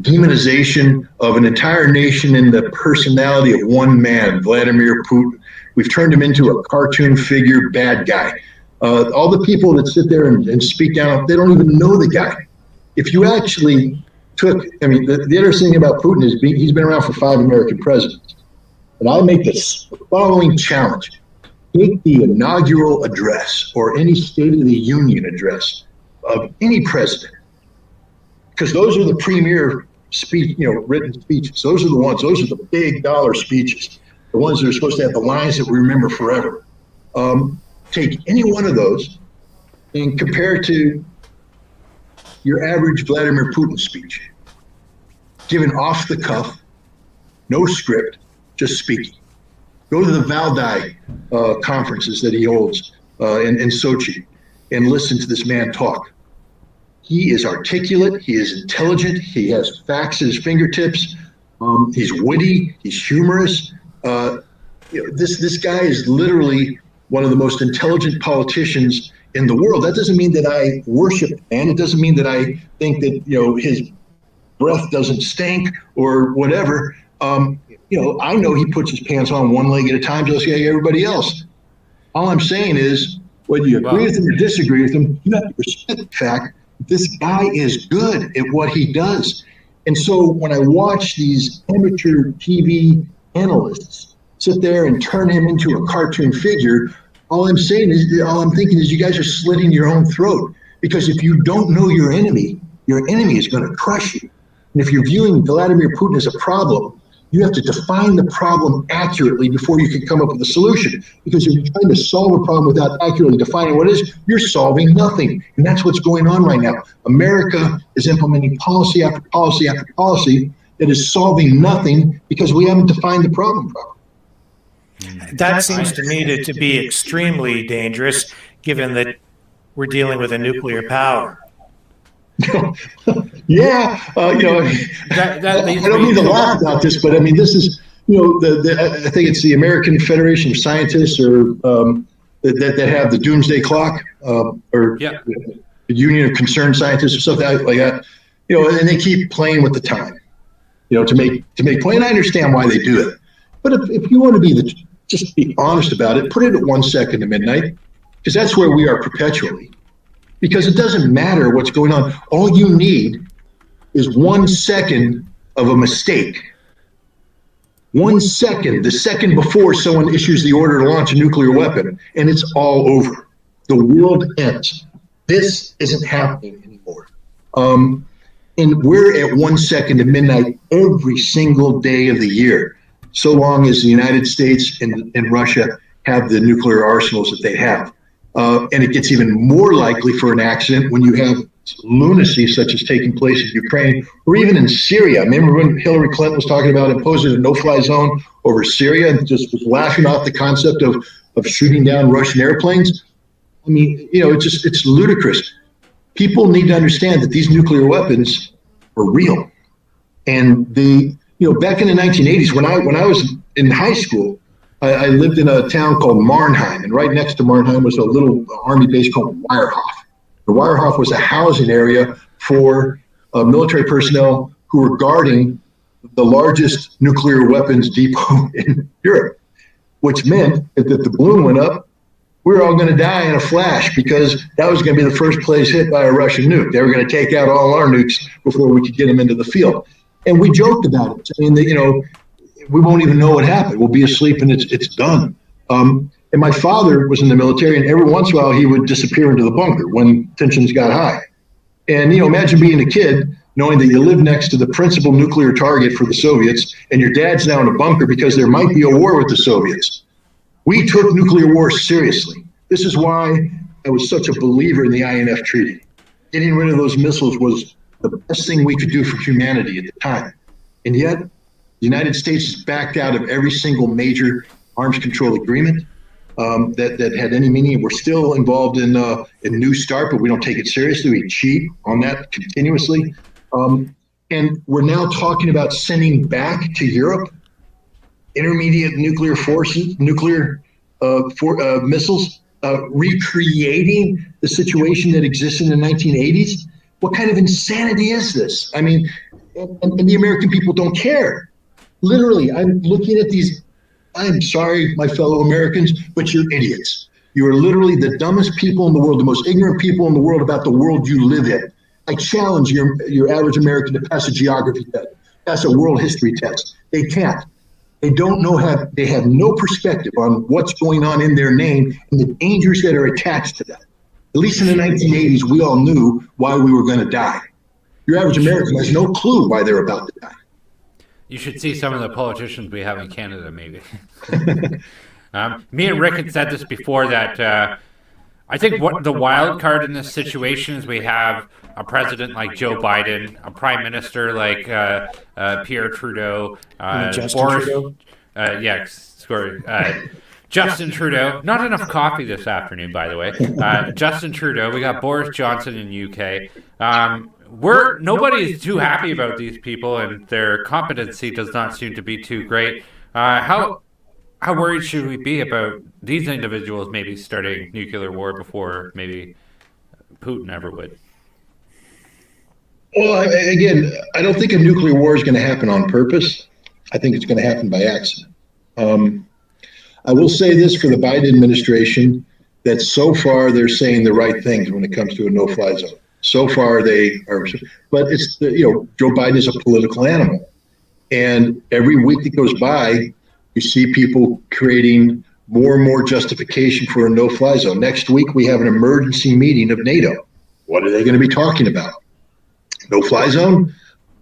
demonization of an entire nation in the personality of one man, Vladimir Putin. We've turned him into a cartoon figure bad guy. All the people that sit there and speak down, they don't even know the guy. If you actually took, I mean, the interesting thing about Putin is he's been around for 5 American presidents. And I make this following challenge. Take the inaugural address or any State of the Union address of any president, because those are the premier speech, you know, written speeches. Those are the ones, those are the big dollar speeches, the ones that are supposed to have the lines that we remember forever. Take any one of those and compare it to your average Vladimir Putin speech, given off the cuff, no script, just speaking. Go to the Valdai conferences that he holds in Sochi and listen to this man talk. He is articulate, he is intelligent, he has facts at his fingertips, he's witty, he's humorous. You know, this guy is literally one of the most intelligent politicians in the world. That doesn't mean that I worship the man. It doesn't mean that I think that, you know, his breath doesn't stink or whatever. You know, I know he puts his pants on one leg at a time just like everybody else. All I'm saying is, whether you agree with him or disagree with him, you have to respect the fact that this guy is good at what he does. And so when I watch these amateur TV analysts sit there and turn him into a cartoon figure, all I'm thinking is you guys are slitting your own throat. Because if you don't know your enemy is going to crush you. And if you're viewing Vladimir Putin as a problem, you have to define the problem accurately before you can come up with a solution. Because if you're trying to solve a problem without accurately defining what it is, you're solving nothing. And that's what's going on right now. America is implementing policy after policy after policy that is solving nothing because we haven't defined the problem properly. That seems to me to be extremely dangerous, given that we're dealing with a nuclear power. Yeah, I don't mean to laugh about this, but I mean, this is, I think it's the American Federation of Scientists or that have the Doomsday Clock or the Union of Concerned Scientists or something like that, and they keep playing with the time, to make play. And I understand why they do it. But if you want to just be honest about it, put it at 1 second to midnight, because that's where we are perpetually. Because it doesn't matter what's going on. All you need is 1 second of a mistake. 1 second, the second before someone issues the order to launch a nuclear weapon, and it's all over. The world ends. This isn't happening anymore. And we're at 1 second to midnight every single day of the year, so long as the United States and Russia have the nuclear arsenals that they have. And it gets even more likely for an accident when you have lunacy such as taking place in Ukraine or even in Syria. Remember when Hillary Clinton was talking about imposing a no-fly zone over Syria and just was laughing off the concept of shooting down Russian airplanes? I mean, it's ludicrous. People need to understand that these nuclear weapons are real. And back in the 1980s, when I was in high school, I lived in a town called Marnheim, and right next to Marnheim was a little army base called Weierhof. The Weierhof was a housing area for military personnel who were guarding the largest nuclear weapons depot in Europe, which meant that if the balloon went up, we were all going to die in a flash because that was going to be the first place hit by a Russian nuke. They were going to take out all our nukes before we could get them into the field. And we joked about it, saying that, we won't even know what happened. We'll be asleep and it's done. And my father was in the military, and every once in a while he would disappear into the bunker when tensions got high. And, imagine being a kid, knowing that you live next to the principal nuclear target for the Soviets, and your dad's now in a bunker because there might be a war with the Soviets. We took nuclear war seriously. This is why I was such a believer in the INF Treaty. Getting rid of those missiles was the best thing we could do for humanity at the time. And yet, the United States has backed out of every single major arms control agreement that had any meaning. We're still involved in New START, but we don't take it seriously. We cheat on that continuously. And we're now talking about sending back to Europe intermediate nuclear forces, missiles, recreating the situation that existed in the 1980s. What kind of insanity is this? I mean, and the American people don't care. Literally, I'm looking at these. I'm sorry, my fellow Americans, but you're idiots. You are literally the dumbest people in the world, the most ignorant people in the world about the world you live in. I challenge your average American to pass a geography test, pass a world history test. They can't. They don't know they have no perspective on what's going on in their name and the dangers that are attached to that. At least in the 1980s, we all knew why we were going to die. Your average American has no clue why they're about to die. You should see some of the politicians we have in Canada, maybe. Me and Rick had said this before that I think what the wild card in this situation is we have a president like Joe Biden, a prime minister like Pierre Trudeau, Trudeau? Justin Trudeau. Not enough coffee this afternoon, by the way. Justin Trudeau. We got Boris Johnson in the UK. Nobody is too happy about these people, and their competency does not seem to be too great. How worried should we be about these individuals maybe starting nuclear war before maybe Putin ever would? Well, again, I don't think a nuclear war is going to happen on purpose. I think it's going to happen by accident. I will say this for the Biden administration, that so far they're saying the right things when it comes to a no-fly zone. So far, they are, but it's, Joe Biden is a political animal. And every week that goes by, you see people creating more and more justification for a no-fly zone. Next week, we have an emergency meeting of NATO. What are they going to be talking about? No-fly zone?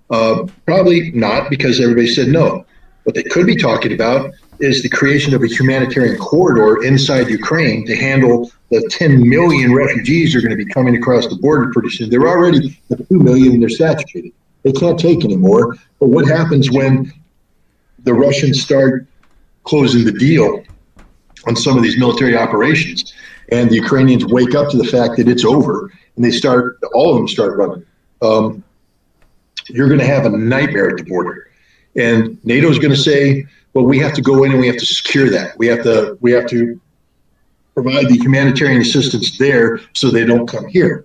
Probably not, because everybody said no. What they could be talking about is the creation of a humanitarian corridor inside Ukraine to handle the 10 million refugees who are going to be coming across the border pretty soon. They're already at 2 million and they're saturated. They can't take anymore. But what happens when the Russians start closing the deal on some of these military operations and the Ukrainians wake up to the fact that it's over and they start, all of them start running? You're going to have a nightmare at the border. And NATO is going to say, well, we have to go in and we have to secure that. We have to provide the humanitarian assistance there so they don't come here.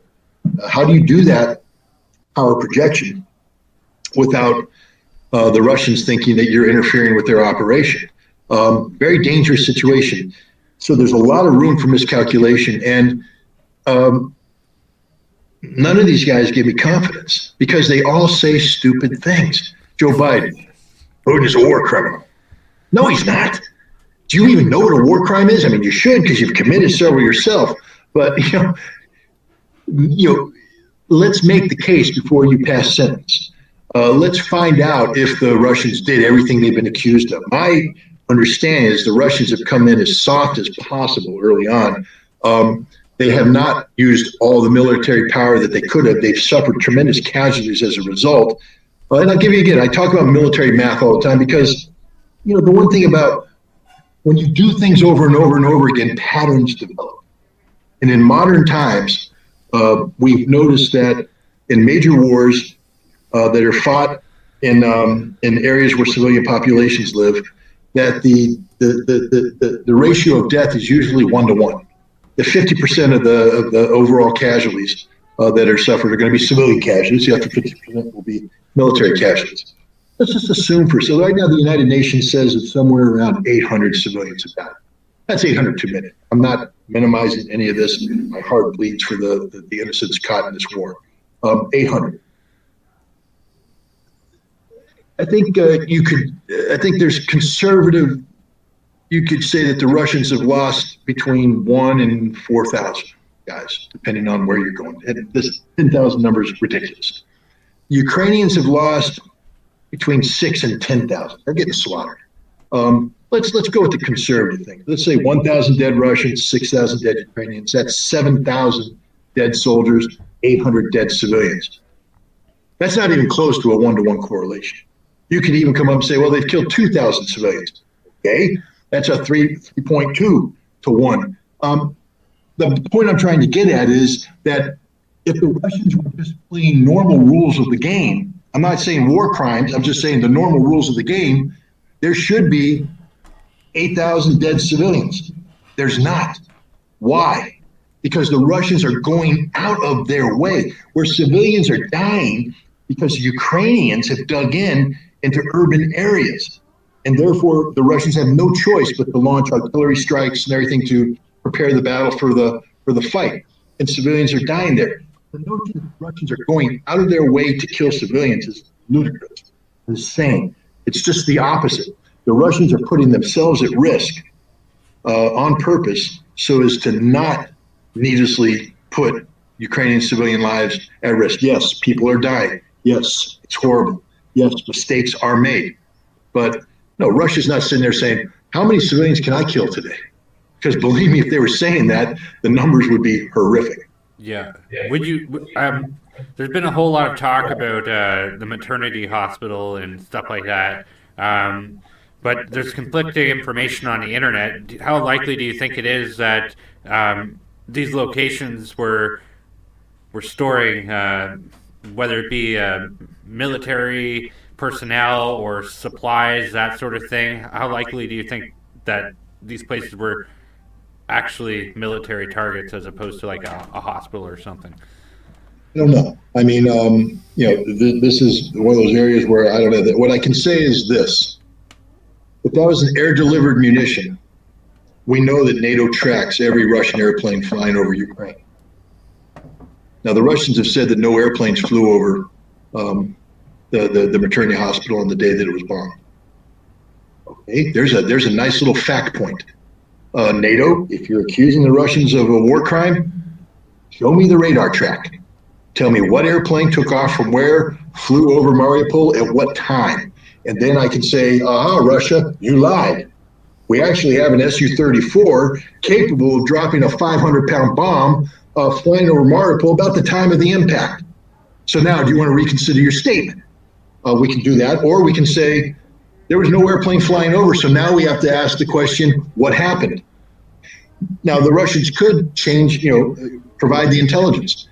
How do you do that power projection without the Russians thinking that you're interfering with their operation? Very dangerous situation. So there's a lot of room for miscalculation. And none of these guys give me confidence because they all say stupid things. Joe Biden, Putin is a war criminal. No, he's not. Do you even know what a war crime is? I mean, you should because you've committed several yourself. But, let's make the case before you pass sentence. Let's find out if the Russians did everything they've been accused of. My understanding is the Russians have come in as soft as possible early on. They have not used all the military power that they could have. They've suffered tremendous casualties as a result. And I'll give you again, I talk about military math all the time because, the one thing about when you do things over and over and over again, patterns develop. And in modern times, we've noticed that in major wars that are fought in areas where civilian populations live, that the ratio of death is usually 1-to-1. The 50% of the overall casualties that are suffered are going to be civilian casualties. The other 50% will be military casualties. Let's just assume so right now the United Nations says it's somewhere around 800 civilians have died. That's 800 too many. I'm not minimizing any of this. My heart bleeds for the innocents caught in this war. 800. I think I think there's conservative. You could say that the Russians have lost between 1,000 and 4,000 guys, depending on where you're going. And this 10,000 number is ridiculous. Ukrainians have lost between 6,000 and 10,000. They're getting slaughtered. Let's go with the conservative thing. Let's say 1,000 dead Russians, 6,000 dead Ukrainians. That's 7,000 dead soldiers, 800 dead civilians. That's not even close to a 1-to-1 correlation. You could even come up and say, well, they've killed 2,000 civilians. Okay, that's a 3.2 to 1. The point I'm trying to get at is that if the Russians were just playing normal rules of the game, I'm not saying war crimes, I'm just saying the normal rules of the game, there should be 8,000 dead civilians. There's not. Why? Because the Russians are going out of their way. Where civilians are dying because Ukrainians have dug into urban areas. And therefore, the Russians have no choice but to launch artillery strikes and everything to prepare the battle for the fight. And civilians are dying there. The notion that the Russians are going out of their way to kill civilians is ludicrous. It's insane. It's just the opposite. The Russians are putting themselves at risk on purpose so as to not needlessly put Ukrainian civilian lives at risk. Yes, people are dying. Yes, it's horrible. Yes, mistakes are made. But no, Russia's not sitting there saying, how many civilians can I kill today? Because believe me, if they were saying that, the numbers would be horrific. Yeah. Would you? There's been a whole lot of talk about the maternity hospital and stuff like that. But there's conflicting information on the internet. How likely do you think it is that these locations were storing, whether it be military personnel or supplies, that sort of thing? How likely do you think that these places were actually military targets as opposed to like a hospital or something? I don't know. I mean, this is one of those areas where I don't know. What I can say is this. If that was an air-delivered munition, we know that NATO tracks every Russian airplane flying over Ukraine. Now, the Russians have said that no airplanes flew over the maternity hospital on the day that it was bombed. Okay, there's a nice little fact point. NATO, if you're accusing the Russians of a war crime, show me the radar track. Tell me what airplane took off from where, flew over Mariupol at what time. And then I can say, Russia, you lied. We actually have an Su-34 capable of dropping a 500-pound bomb flying over Mariupol about the time of the impact. So now, do you want to reconsider your statement? We can do that, or we can say there was no airplane flying over, so now we have to ask the question, what happened? Now, the Russians could change, provide the intelligence.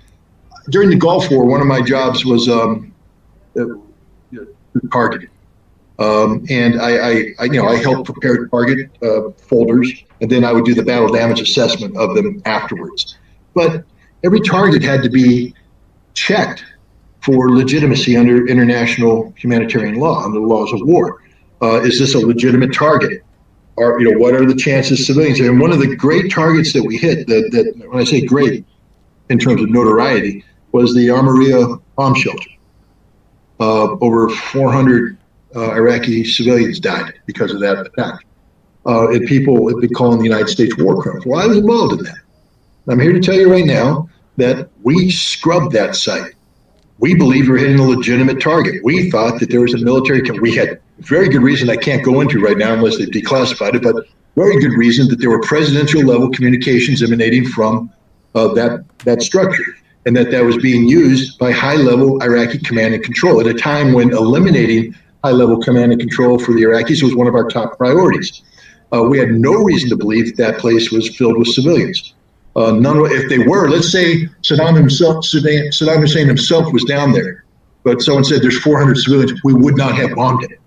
During the Gulf War, one of my jobs was targeting. And I helped prepare target folders, and then I would do the battle damage assessment of them afterwards. But every target had to be checked for legitimacy under international humanitarian law, under the laws of war. Is this a legitimate target? Or, what are the chances civilians? And one of the great targets that we hit, that when I say great in terms of notoriety, was the Armoria bomb shelter. Over 400 Iraqi civilians died because of that attack. And people have been calling the United States war crimes. Well, I was involved in that. I'm here to tell you right now that we scrubbed that site. We believed we were hitting a legitimate target. We thought that there was a military, we had very good reason I can't go into right now unless they've declassified it, but very good reason that there were presidential level communications emanating from that structure, and that was being used by high level Iraqi command and control at a time when eliminating high level command and control for the Iraqis was one of our top priorities. We had no reason to believe that place was filled with civilians. If they were, let's say Saddam Hussein himself was down there, but someone said there's 400 civilians, we would not have bombed it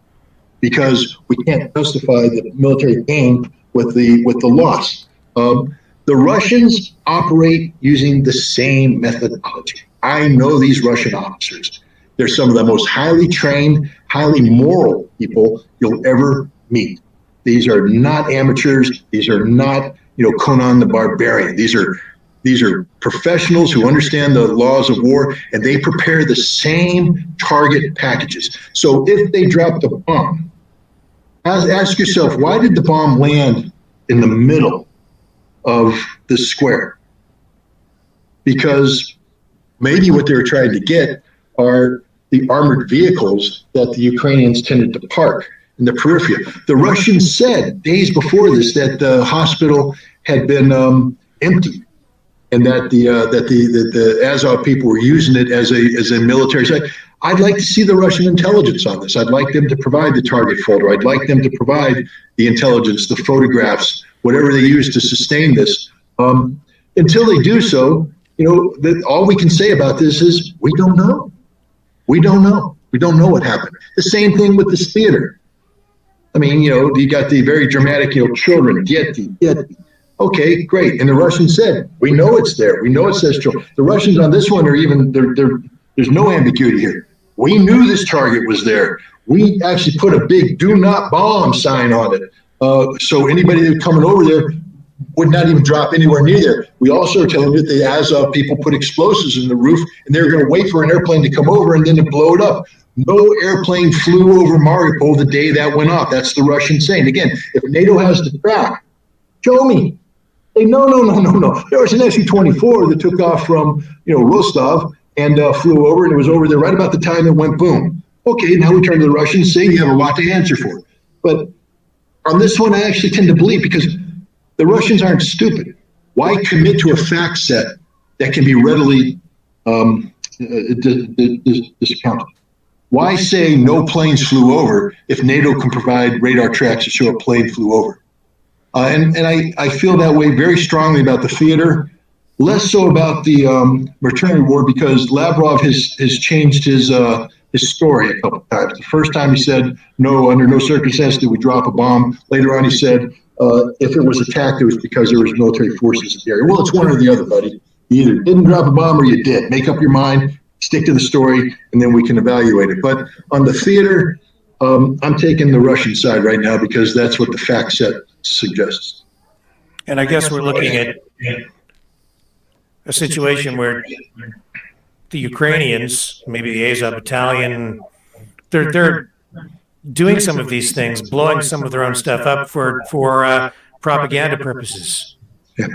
because we can't justify the military gain with the loss. The Russians operate using the same methodology. I know these Russian officers. They're some of the most highly trained, highly moral people you'll ever meet. These are not amateurs. These are not, Conan the Barbarian. These are professionals who understand the laws of war, and they prepare the same target packages. So if they drop the bomb, ask yourself, why did the bomb land in the middle of the square? Because maybe what they were trying to get are the armored vehicles that the Ukrainians tended to park in the periphery. The Russians said days before this that the hospital had been empty, and that the Azov people were using it as a military site. I'd like to see the Russian intelligence on this. I'd like them to provide the target folder. I'd like them to provide the intelligence, the photographs, whatever they use to sustain this. Until they do so, all we can say about this is we don't know. We don't know. We don't know what happened. The same thing with this theater. I mean, you got the very dramatic, children, get the. Okay, great. And the Russians said, we know it's there. We know it says children. The Russians on this one are even, there's no ambiguity here. We knew this target was there. We actually put a big do not bomb sign on it. So anybody that was coming over there would not even drop anywhere near there. We also are telling you that the Azov people put explosives in the roof, and they're going to wait for an airplane to come over and then to blow it up. No airplane flew over Mariupol the day that went off. That's the Russians saying. Again, if NATO has the track, show me. Say, no. There was an Su-24 that took off from Rostov and flew over, and it was over there right about the time it went boom. Okay, now we turn to the Russians, saying you have a lot to answer for. But on this one, I actually tend to believe, because the Russians aren't stupid. Why commit to a fact set that can be readily discounted? Why say no planes flew over if NATO can provide radar tracks to show a plane flew over? And I feel that way very strongly about the theater, less so about the maternity ward, because Lavrov has changed his story a couple of times. The first time he said, no, under no circumstances did we drop a bomb. Later on he said, if it was attacked, it was because there was military forces in the area. Well, it's one or the other, buddy. You either didn't drop a bomb or you did. Make up your mind, stick to the story, and then we can evaluate it. But on the theater, I'm taking the Russian side right now because that's what the fact set suggests. And I guess we're looking at a situation where the Ukrainians, maybe the Azov battalion, they're doing some of these things, blowing some of their own stuff up for propaganda purposes. Yeah.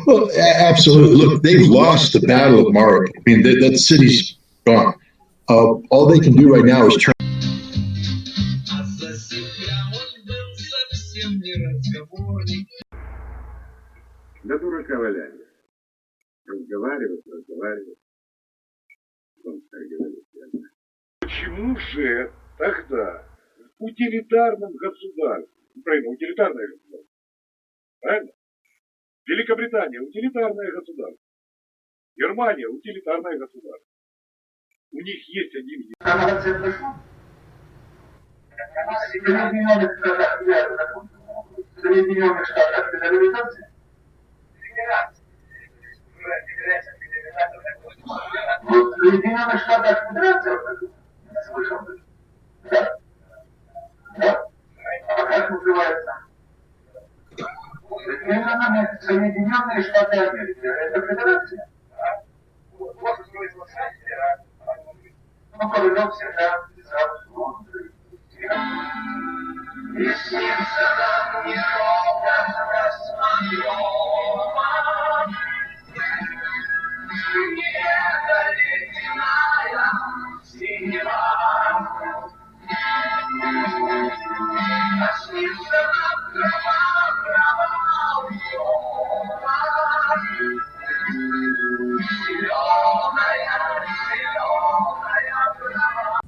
Well, absolutely. Look, they've lost the Battle of Mariupol. I mean, that city's gone. All they can do right now is turn. Да дурака валяли. Разговаривать. Почему же тогда в утилитарном государстве, Украина утилитарное государство, правильно? Великобритания утилитарное государство, Германия утилитарное государство. У них есть один Соединенных Штатах Федерации. В Соединенных Штатах Федерации слышал? Да? Да? А как называется? Соединенные Штаты Америки. Это федерация? Вот смысл сайта. Ну, королек всегда сразу. И снится нам не образ космодрома, это ледяная синева. А снится нам трава зелёная, трава.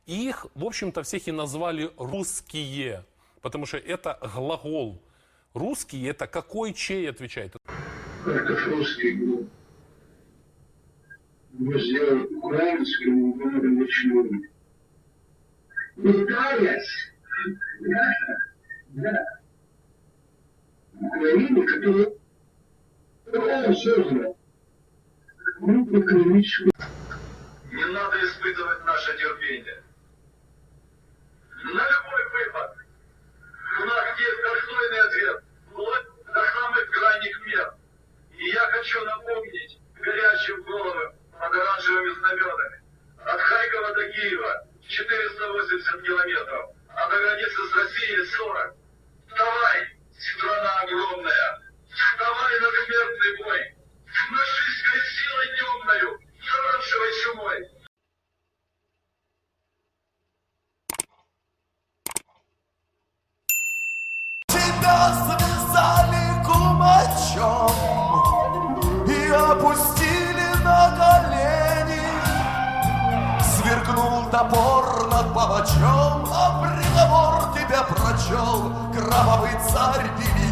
Их, в общем-то, всех и назвали русские, потому что это глагол. Русский это какой, чей отвечает. Это русский был. Мы сделали украинскому говорю. Пытаясь, да. Украина, которая создана. Не надо испытывать наше терпение. На любой выпад у нас есть достойный ответ, вплоть до самых крайних мер. И я хочу напомнить горячим головам под оранжевыми знаменами. От Харькова до Киева 480 километров, а до границы с Россией 40. Вставай, страна огромная, вставай на смертный бой, нашистской силой темною, с оранжевой чумой. Тебя связали кумачом и опустили на колени. Сверкнул топор над палачом, а приговор тебе прочел кровавый царь Дивизии.